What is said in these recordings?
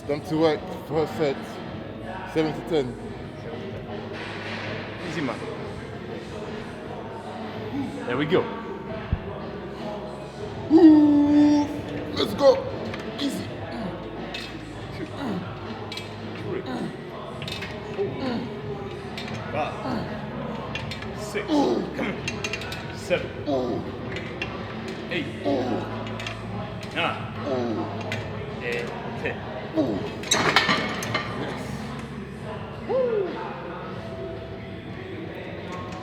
Done to work, first set, 7 to 10. Easy man. There we go. Ooh, let's go. Easy. 2, 3, 4, 5, 6, 7, 8, 9, and 10. Yes.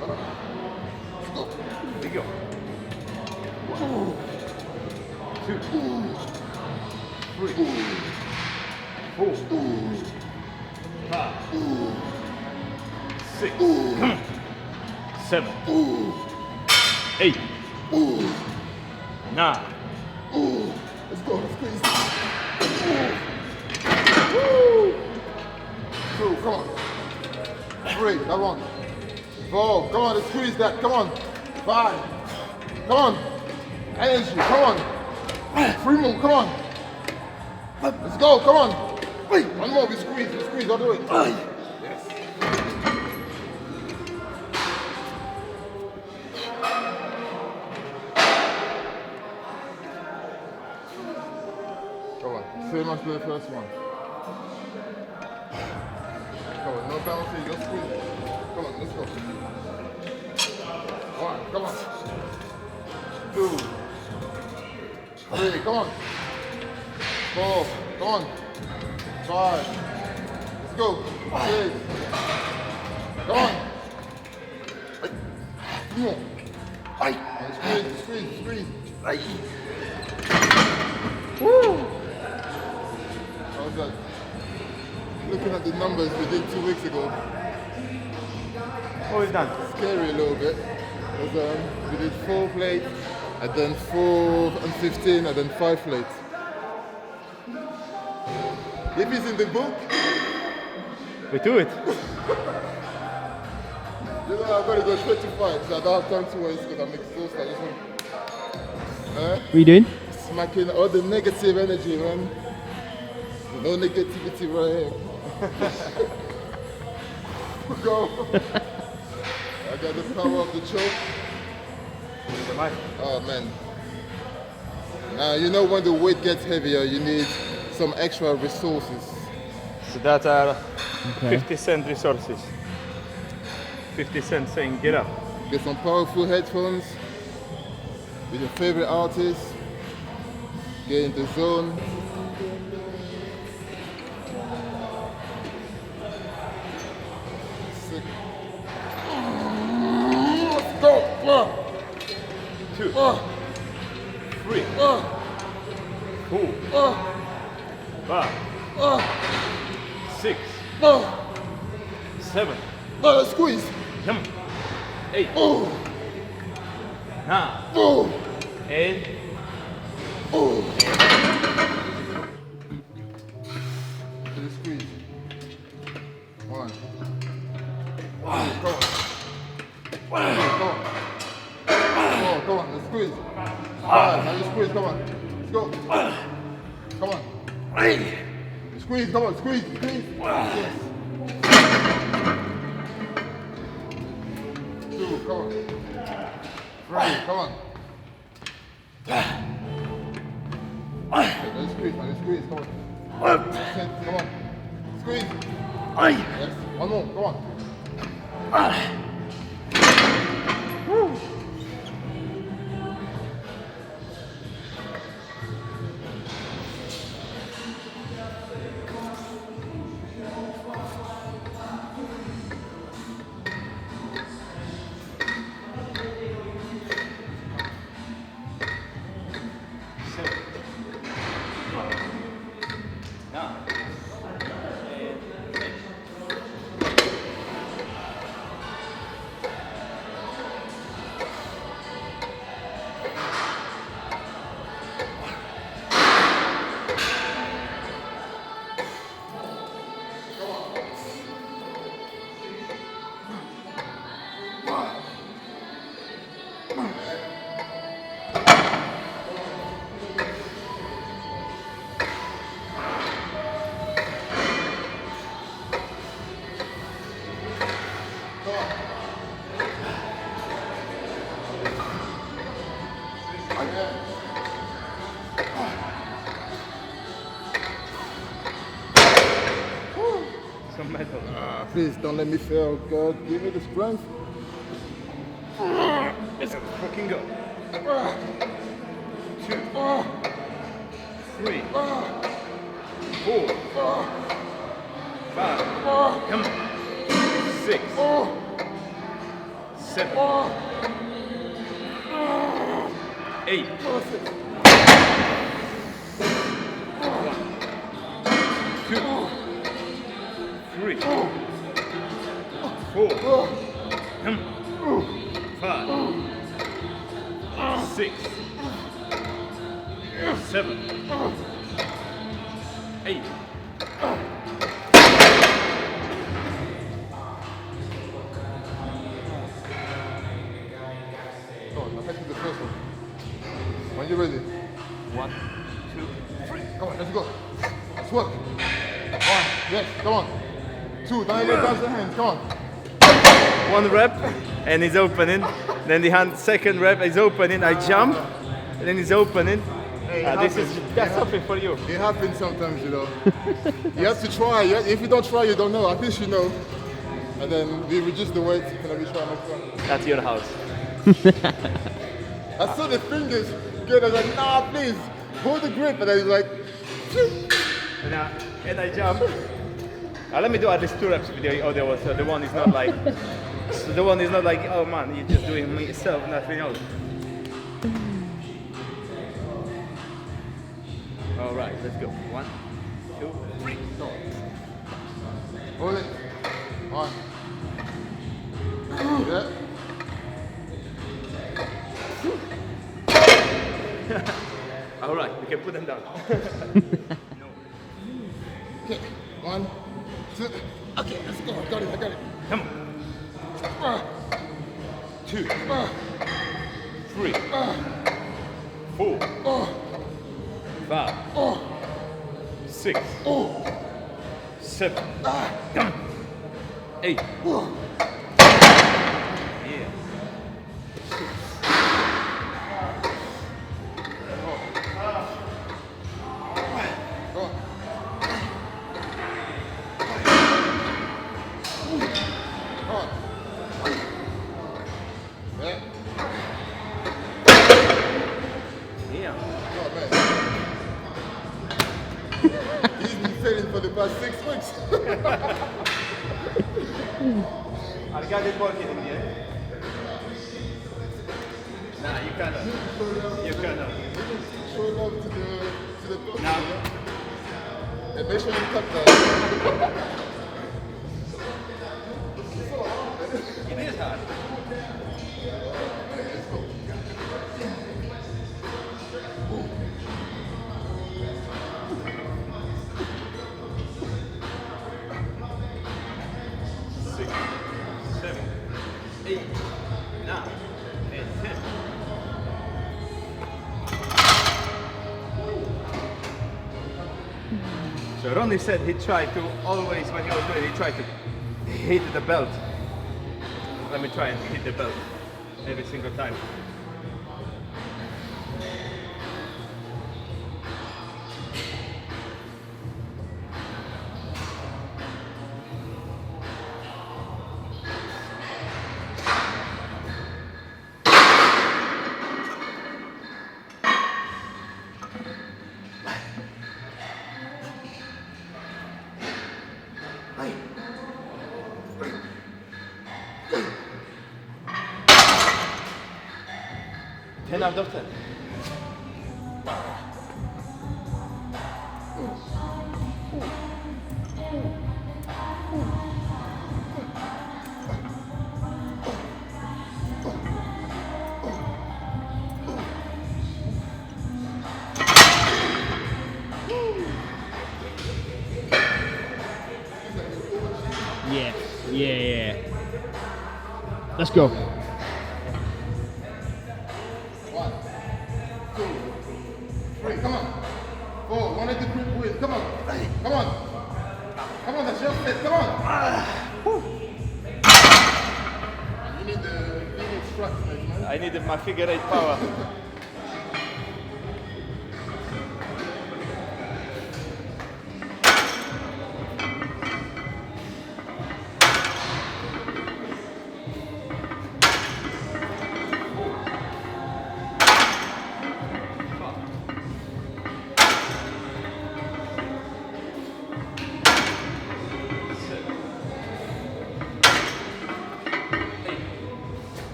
Let's go. There we go. 1, 2, 3, 4, 5, 6, 7, 8, 9. Let's go. Let's squeeze. Woo. 2, come on. 3, that one. 4, come on, let's squeeze that. Come on. 5, come on. Energy, come on. 3 more, come on. Let's go, come on. One more, we squeeze, I'll do it. Yes. Come on, same as the first one. Come on, no bouncing, just squeeze. Come on, let's go. 1, come on. 2, 3, come on. 4, come on. 5, let's go. 6, come on. 2 more. Squeeze. Woo! How's that? Looking at the numbers we did 2 weeks ago, What we've done? scary a little bit. Because, we did 4 plates, and then 4 and 15, and then 5 plates. If it's in the book, We do it. you know I'm gonna go straight to 5, so I don't have time to waste because I'm exhausted. I just want What are you doing? smacking all the negative energy, man. No negativity right here. Go. I got the power of the choke. Oh man. Now you know when the weight gets heavier, you need some extra resources. So that are Okay. 50-cent resources. 50 cents saying get up. Get some powerful headphones with your favorite artist. Get in the zone. Sick. Let's go. 2, 3, 4, 5, 6, 7, Let's squeeze. 8, Oh, 9, oh, and oh. Let's squeeze. 1. Come on. Come on. Oh, come on, let's squeeze. 5, now you squeeze, come on. Let's go. Come on. Squeeze, come on, squeeze. Yes. 2, come on. 3, come on. Let's squeeze, come on. 10, come on. Squeeze. Yes, one more, come on. Woo. Some metal. Please don't let me fail, God. Give me the strength. Let's fucking go. 2, 3, 4, 5, come on. 6, 7, 8, 2, 3, 4, come on. 5, 6, 7, 8. Go on, I'll take you the first one. When you're ready. 1, 2, 3. Come on, let's go. Let's work. 1, yes, come on. 2, don't even bounce the hands, come on. 1 rep and he's opening. Then the second rep is opening. I jump, and then he's opening. That's something for you. It happens sometimes, you know. You have to try. If you don't try, you don't know. At least you know. And then we reduce the weight and then we try next one. That's your house. I saw the fingers good. I was like, nah, please, hold the grip. And then he's like, phew. And I jump. Let me do at least 2 reps with the other one. So the one is not like, oh man, you're just doing yourself, nothing else. All right, let's go. 1, 2, 3, go. Hold it. 1. Yeah. All right, we can put them down. Okay. 1, 2. Okay, let's go. I got it. Come on. 2, 3, 4, 5, 6, 7, come on. 8. Yeah. He's been failing for the past 6 weeks. I got it working in here. Nah, you cannot. You cannot. Show love to the doctor. Now. And make sure you cut that. It is hard. So Ronnie said he tried to always, when he was doing it, he tried to hit the belt. Let me try and hit the belt every single time. Ten out of 10. Yeah. Let's go. 1, 2, 3, come on. 4, 1 at the grip wheel, come on. Come on. Come on, that's your fit, come on. practice, man. I needed my figure 8 power.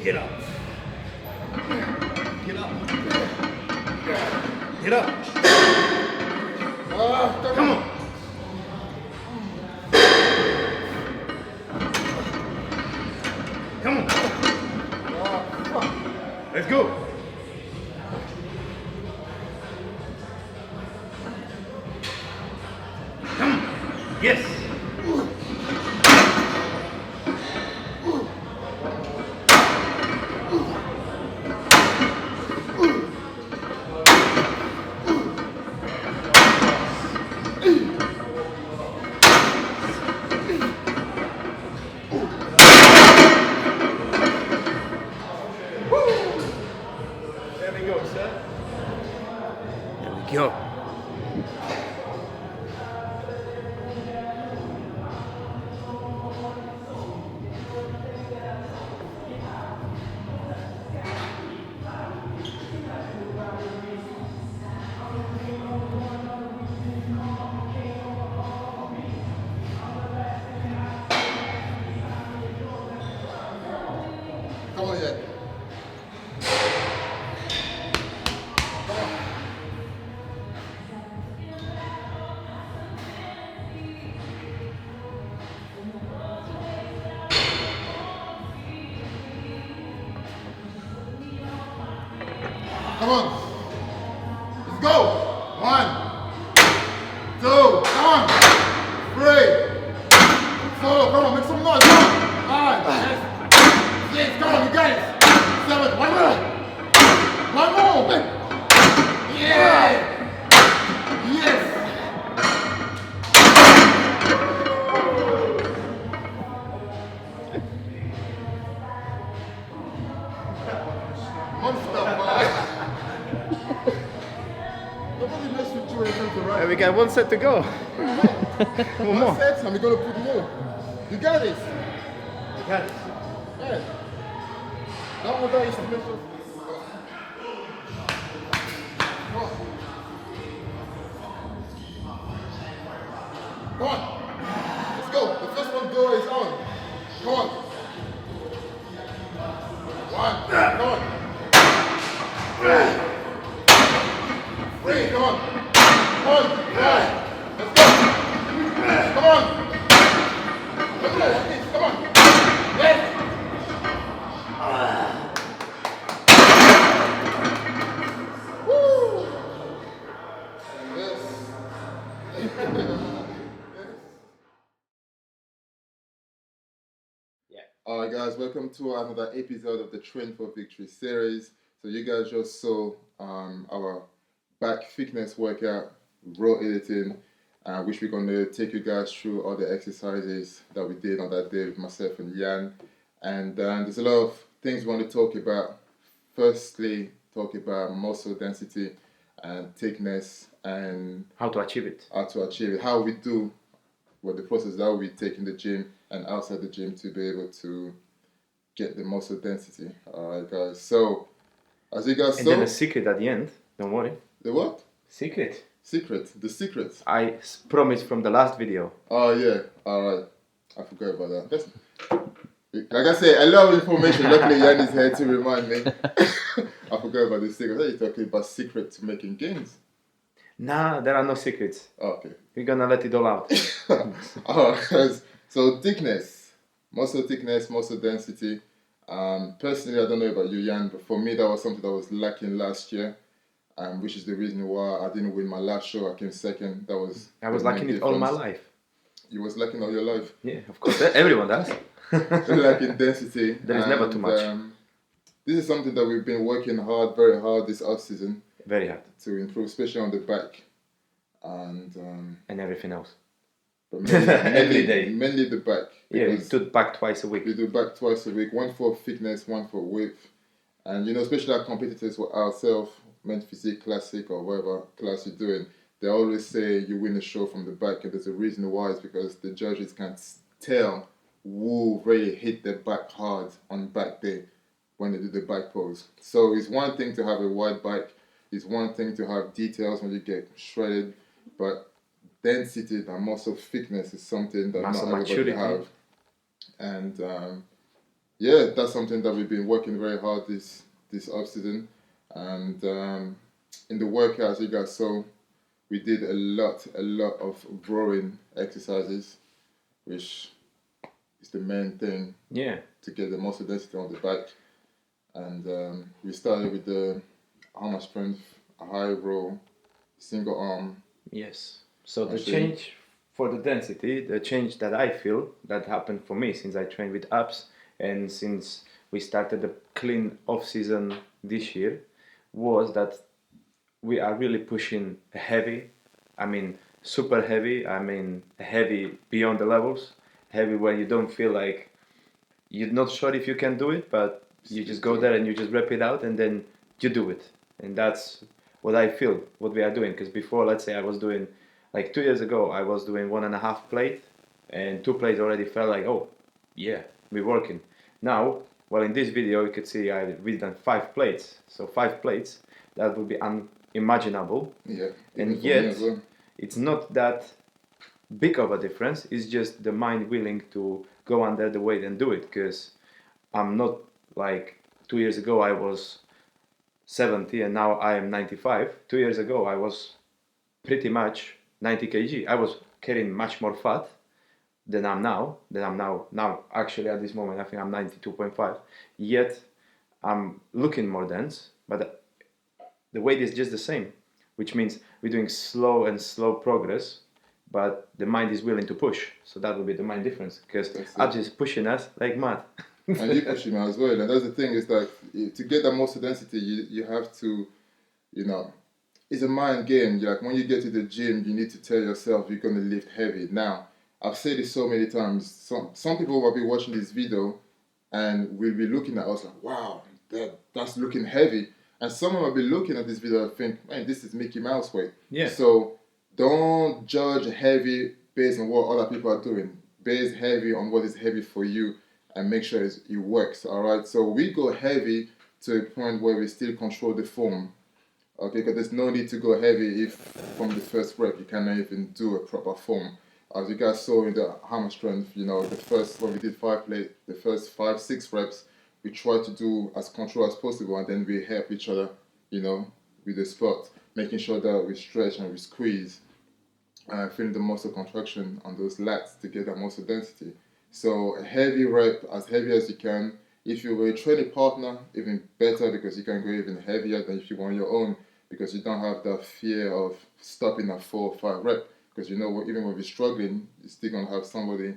Get up. Get up. Get up. Come on. Come on. Let's go. Come on. Yes. There we go, sir. There we go. Come on, yet. Come on. Let's go. 1, 2, come on. 3, 4, come on, make some noise. Come on. 5, 6, come on, you got it. 7, one more. One more. Yeah. Yes. Monster, man. Nobody mess with you when it comes to right. We got one set to go. One more. That's it, and we're gonna put more. You got it. You got it. Yeah. That one there is to make sure. Come on. Come on. Let's go. The first one go is on. Come on. 1. Come on. 3. Come on. 1. Yeah. Let's go. Come on. Let's go. Like this. Come on. Yes. Woo. Yes. Alright guys, welcome to another episode of the Train for Victory series. So you guys just saw our back fitness workout, raw editing, which we're going to take you guys through all the exercises that we did on that day with myself and Jan. And there's a lot of things we want to talk about. Firstly, talk about muscle density and thickness and How to achieve it. how we do what the process that we take in the gym and outside the gym to be able to get the muscle density. Alright guys, so as you guys And saw, then a secret at the end. Don't worry. the what? Secret. The secret. Promised from the last video. Oh yeah, alright. I forgot about that. Like I say, a lot of information. Luckily, Jan is here to remind me. I forgot about the secret. I thought you were talking about secret to making gains. Nah, there are no secrets. Oh, okay. We're gonna let it all out. So thickness, muscle thickness, muscle density. Personally, I don't know about you, Jan, but for me, that was something that was lacking last year, which is the reason why I didn't win my last show. I came second. That was. I was the main lacking it all my difference. life. You was lacking all your life. Yeah, of course. Everyone does. Lacking density. There is never too much. This is something that we've been working hard, very hard this off season Very hard. to improve, especially on the back, and everything else. but mainly, Every day. Mainly the back. Yeah, we because do back twice a week. we do back twice a week, one for thickness, one for width, and especially our competitors with ourselves, men's physique classic or whatever class you're doing, they always say you win a show from the back, and there's a reason why. It's because the judges can tell who really hit their back hard on back day when they do the back pose. So it's one thing to have a wide back, it's one thing to have details when you get shredded, but density and muscle thickness is something that Muscle not everybody maturity. have. And yeah, that's something that we've been working very hard this off season. And in the workouts, you guys saw, we did a lot of rowing exercises, which is the main thing Yeah. to get the muscle density on the back. And we started with the hammer strength, a high row, single arm. Yes. So the Actually- change for the density, the change that I feel that happened for me since I trained with abs and since we started the clean off season this year, was that we are really pushing heavy. I mean, super heavy. I mean, heavy beyond the levels. Heavy when you don't feel like you're not sure if you can do it, but you just go there and you just rep it out and then you do it. And that's what I feel, what we are doing. Because before, let's say I was doing, like 2 years ago, I was doing 1.5 plate and 2 plates already felt like, oh, yeah, we're working. Now, well, in this video, you could see we've done 5 plates. So 5 plates, that would be unimaginable. Yeah. And even for me yet, as well. it's not that big of a difference. It's just the mind willing to go under the weight and do it. Because I'm not like 2 years ago I was 70 and now I am 95. 2 years ago I was pretty much 90 kg. I was carrying much more fat than I'm now. Now actually at this moment I think I'm 92.5. Yet I'm looking more dense, but the weight is just the same, which means we're doing slow progress, but the mind is willing to push. So that will be the mind difference, because I'm just pushing us like mad. And you pushing me as well. And that's the thing, is that to get that muscle density, you have to, it's a mind game. Like when you get to the gym, you need to tell yourself you're going to lift heavy. Now, I've said it so many times. Some people will be watching this video and will be looking at us like, wow, that's looking heavy. And someone will be looking at this video and think, man, this is Mickey Mouse weight. Yeah. So don't judge heavy based on what other people are doing. Base heavy on what is heavy for you and make sure it works, all right? So we go heavy to a point where we still control the form, okay? Because there's no need to go heavy if from the first rep you cannot even do a proper form. As you guys saw in the hammer strength, when we did 5 plate, the first 5-6 reps, we try to do as controlled as possible, and then we help each other, with the spot, making sure that we stretch and we squeeze, feeling the muscle contraction on those lats to get that muscle density. So a heavy rep, as heavy as you can. If you were a training partner, even better, because you can go even heavier than if you were on your own, because you don't have that fear of stopping at 4 or 5 reps. Because even when you're struggling, you're still going to have somebody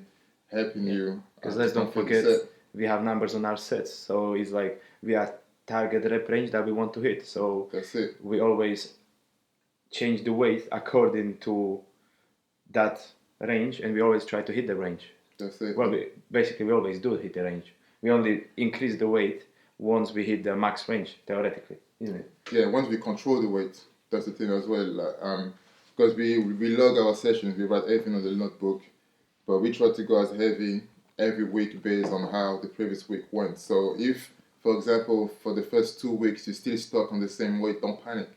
helping you. Because let's don't forget, we have numbers on our sets. So it's like we have target rep range that we want to hit. So that's it. We always change the weight according to that range, and we always try to hit the range. That's it. Well, we always do hit the range. We only increase the weight once we hit the max range, theoretically, isn't it? Yeah, once we control the weight, that's the thing as well. Because we log our sessions, we write everything on the notebook, but we try to go as heavy every week based on how the previous week went. So if, for example, for the first 2 weeks you're still stuck on the same weight, don't panic.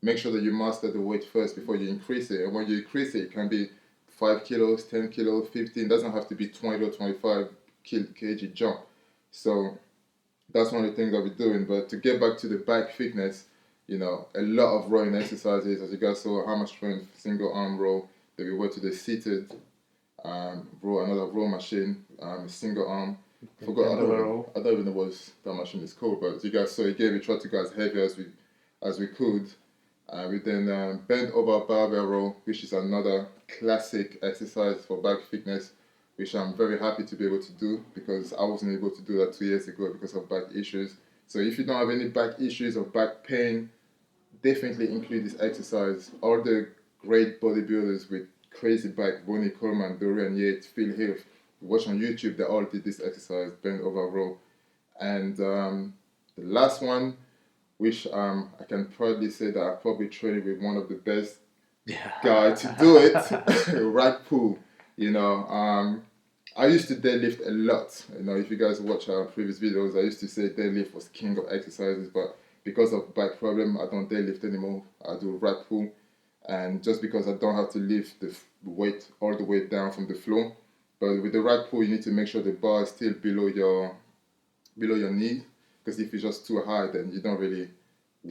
Make sure that you master the weight first before you increase it. And when you increase it, it can be 5 kilos, 10 kilos, 15. It doesn't have to be 20 or 25. kg jump. So that's one of the things that we're doing. But to get back to the back fitness, a lot of rowing exercises, as you guys saw, hammer strength, single arm row. Then we went to the seated row, another row machine, single arm. I don't even know what that machine is called, but as you guys saw, again, we tried to go as heavy as we could. We then bent over barbell row, which is another classic exercise for back fitness, which I'm very happy to be able to do because I wasn't able to do that 2 years ago because of back issues. So if you don't have any back issues or back pain, definitely include this exercise. All the great bodybuilders with crazy back, Ronnie Coleman, Dorian Yates, Phil Heath, watch on YouTube, they all did this exercise, bend over row. And the last one, which I can proudly say that I probably trained with one of the best guy to do it, rack pull. I used to deadlift a lot. If you guys watch our previous videos, I used to say deadlift was king of exercises, but because of back problem, I don't deadlift anymore. I do rack pull, and just because I don't have to lift the weight all the way down from the floor. But with the rack pull, you need to make sure the bar is still below your knee, because if it's just too high, then you don't really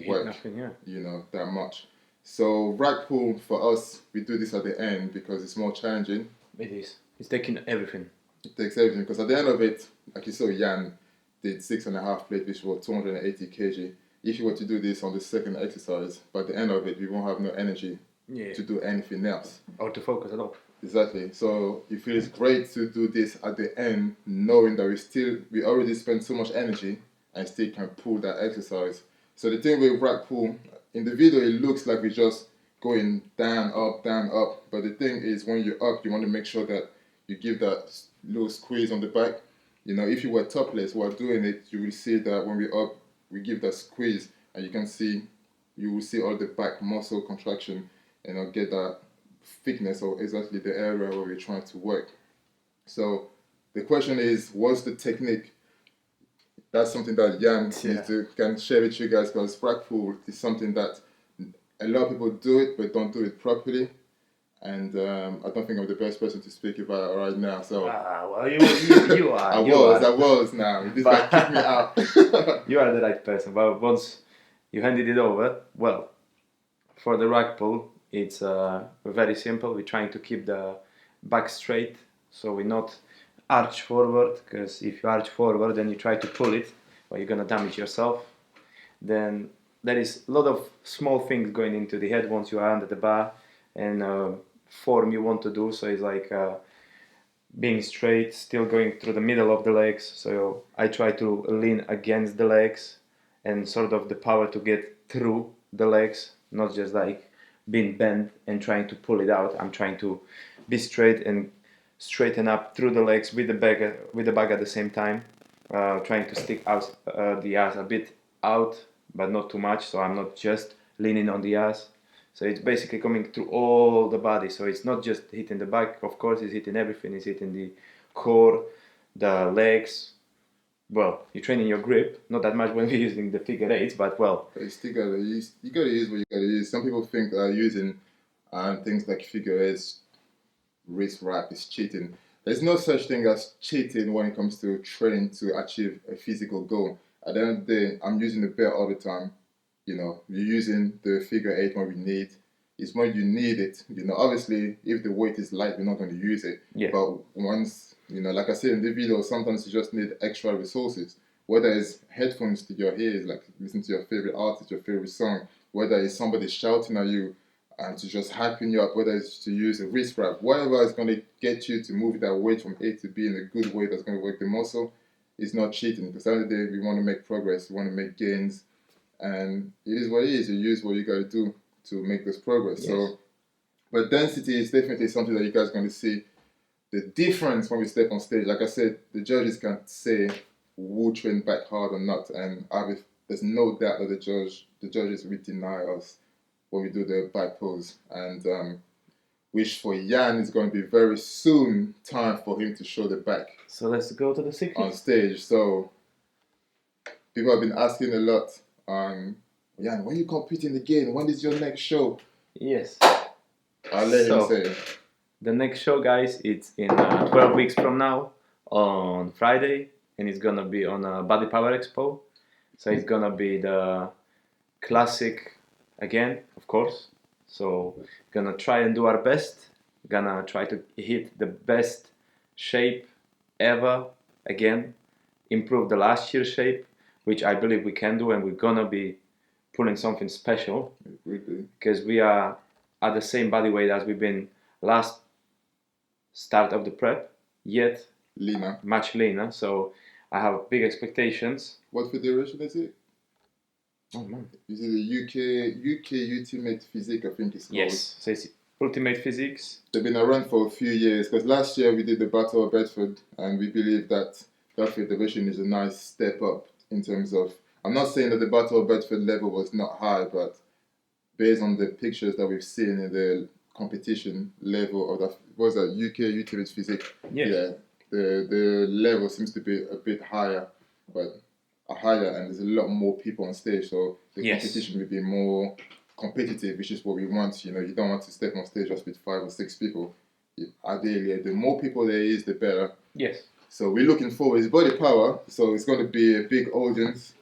work, that much. So rack pull for us, we do this at the end because it's more challenging. It is. It's taking everything. It takes everything because at the end of it, like you saw, Jan did 6.5 plate, which was 280 kg. If you were to do this on the second exercise, by the end of it, we won't have no energy to do anything else. Or to focus at all. Exactly. So it feels great to do this at the end, knowing that we already spent so much energy and still can pull that exercise. So the thing with rack pull, in the video it looks like we're just going down, up. But the thing is, when you're up, you want to make sure that you give that little squeeze on the back. If you were topless while doing it, you will see that when we're up, we give that squeeze, and you will see all the back muscle contraction, and get that thickness or exactly the area where we're trying to work. So the question is, what's the technique? That's something that Jan can share with you guys, because rack pull is something that a lot of people do it but don't do it properly, and I don't think I'm the best person to speak about it right now. So well, you are. I was now. This guy kicked me out. You are the right person. But once you handed it over, well, for the rack pull, it's very simple. We're trying to keep the back straight, so we not arch forward, because if you arch forward then you try to pull it, well, you're gonna damage yourself. Then there is a lot of small things going into the head once you are under the bar, and form you want to do. So it's like being straight, still going through the middle of the legs. So I try to lean against the legs and sort of the power to get through the legs, not just like being bent and trying to pull it out. I'm trying to be straight and straighten up through the legs with the back at the same time, trying to stick out the ass a bit out, but not too much, so I'm not just leaning on the ass. So it's basically coming through all the body, so it's not just hitting the back, of course it's hitting everything, it's hitting the core, the legs. Well, you're training your grip, not that much when we're using the figure eights, but well. But you still gotta use what you gotta use. Some people think using things like figure eights, wrist wrap is cheating. There's no such thing as cheating when it comes to training to achieve a physical goal. At the end of the day, I'm using the belt all the time. You're using the figure eight when we need. It's when you need it. Obviously, if the weight is light, we're not going to use it. Yeah. But once, like I said in the video, sometimes you just need extra resources. Whether it's headphones to your ears, like listen to your favorite artist, your favorite song. Whether it's somebody shouting at you and to just hyping you up. Whether it's to use a wrist wrap. Whatever is going to get you to move that weight from A to B in a good way that's going to work the muscle is not cheating. Because at the end of the day, we want to make progress. We want to make gains. And it is what it is. You use what you got to do to make this progress. Yes. So, but density is definitely something that you guys are going to see the difference when we step on stage. Like I said, the judges can't say who train back hard or not, and there's no doubt that the judges will deny us when we do the back pose. And which for Jan is going to be very soon time for him to show the back. So let's go to the 60s on stage. So people have been asking a lot. Jan, when you competing again? When is your next show? Yes. I'll let him say. The next show, guys, it's in 12 weeks from now on Friday, and it's gonna be on a Body Power Expo. So it's gonna be the classic again, of course. So gonna try and do our best. Gonna try to hit the best shape ever again. Improve the last year's shape, which I believe we can do, and we're gonna be pulling something special because we are at the same body weight as we've been last start of the prep, yet Leaner. much leaner. So I have big expectations. What federation is it? Oh man. Is it the UK Ultimate Physique, I think it's called? Yes, so it's Ultimate Physiques. They've been around for a few years because last year we did the Battle of Bedford, and we believe that that federation is a nice step up in terms of. I'm not saying that the Battle of Bedford level was not high, but based on the pictures that we've seen in the competition level of that was that UK Ultimate Physique. Yes. Yeah, the level seems to be a bit higher, but higher, and there's a lot more people on stage, so the Yes. competition will be more competitive, which is what we want. You know, you don't want to step on stage just with 5 or 6 people. Ideally, the more people there is, the better. Yes. So we're looking forward. It's Body Power, so it's going to be a big audience.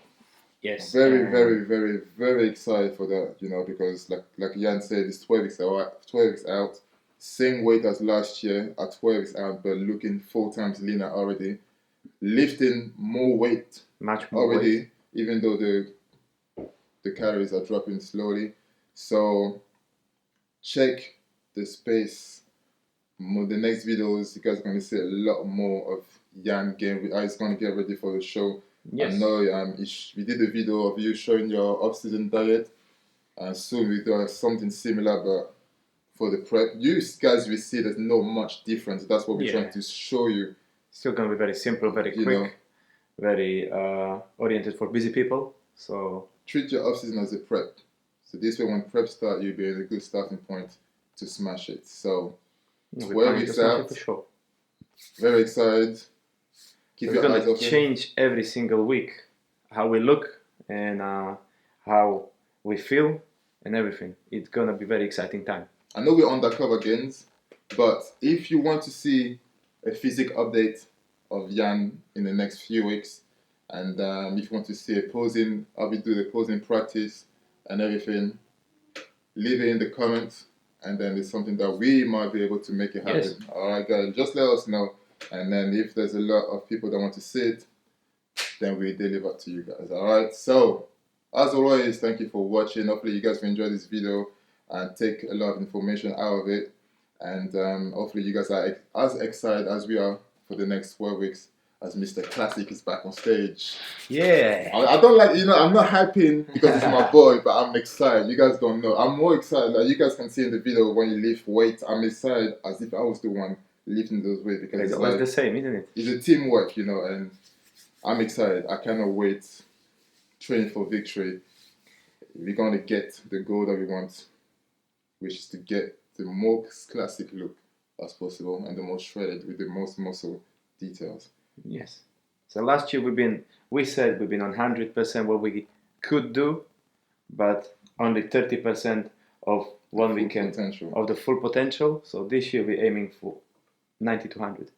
Yes. Very, very, very, very excited for that. You know, because like Jan said, it's 12 weeks out. 12 weeks out. Same weight as last year at 12 weeks out, but looking 4 times leaner already. Lifting more weight. Much more Already, weight. even though the calories are dropping slowly. So check the space. The next videos, you guys are going to see a lot more of Jan getting. He's going to get ready for the show. Yes. I know we did a video of you showing your off-season diet, and soon we do something similar, but for the prep. You guys will see there's not much difference. That's what we're trying to show you. Still going to be very simple, very quick, very oriented for busy people. So treat your off-season as a prep. So this way, when prep start, you'll be at a good starting point to smash it. So 12 weeks out, for sure. very excited. Keep We're your going eyes to open. change every single week how we look and how we feel and everything. It's going to be very exciting time. I know we're undercover gains, but if you want to see a physique update of Jan in the next few weeks, and if you want to see a posing, I'll be doing the posing practice and everything, leave it in the comments, and then it's something that we might be able to make it happen. Yes. Alright guys, just let us know, and then if there's a lot of people that want to see it, then we deliver to you guys. Alright, so as always, thank you for watching. Hopefully you guys will enjoy this video and take a lot of information out of it, and hopefully you guys are as excited as we are for the next 12 weeks as Mr. Classic is back on stage. Yeah. I don't like, I'm not hyping because it's my boy, but I'm excited. You guys don't know. I'm more excited. Like you guys can see in the video when you lift weight, I'm excited as if I was the one lifting those weights, because It's it's always like, the same, isn't it? it's a teamwork, and I'm excited. I cannot wait. Training for victory. We're going to get the goal that we want, which is to get the most classic look as possible and the most shredded with the most muscle details. Yes. So last year we said we've been on 100% what we could do, but only 30% of what we can of the full potential. So this year we're aiming for 90 to 100.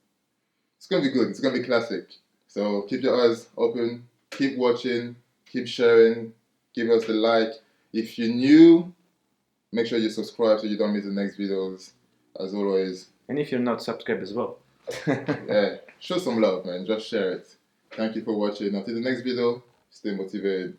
It's gonna be good. It's gonna be classic. So keep your eyes open, keep watching, keep sharing, give us the like. If you're new, make sure you subscribe so you don't miss the next videos. As always. And if you're not, subscribe as well. Yeah, show some love, man. Just share it. Thank you for watching. Until the next video, stay motivated.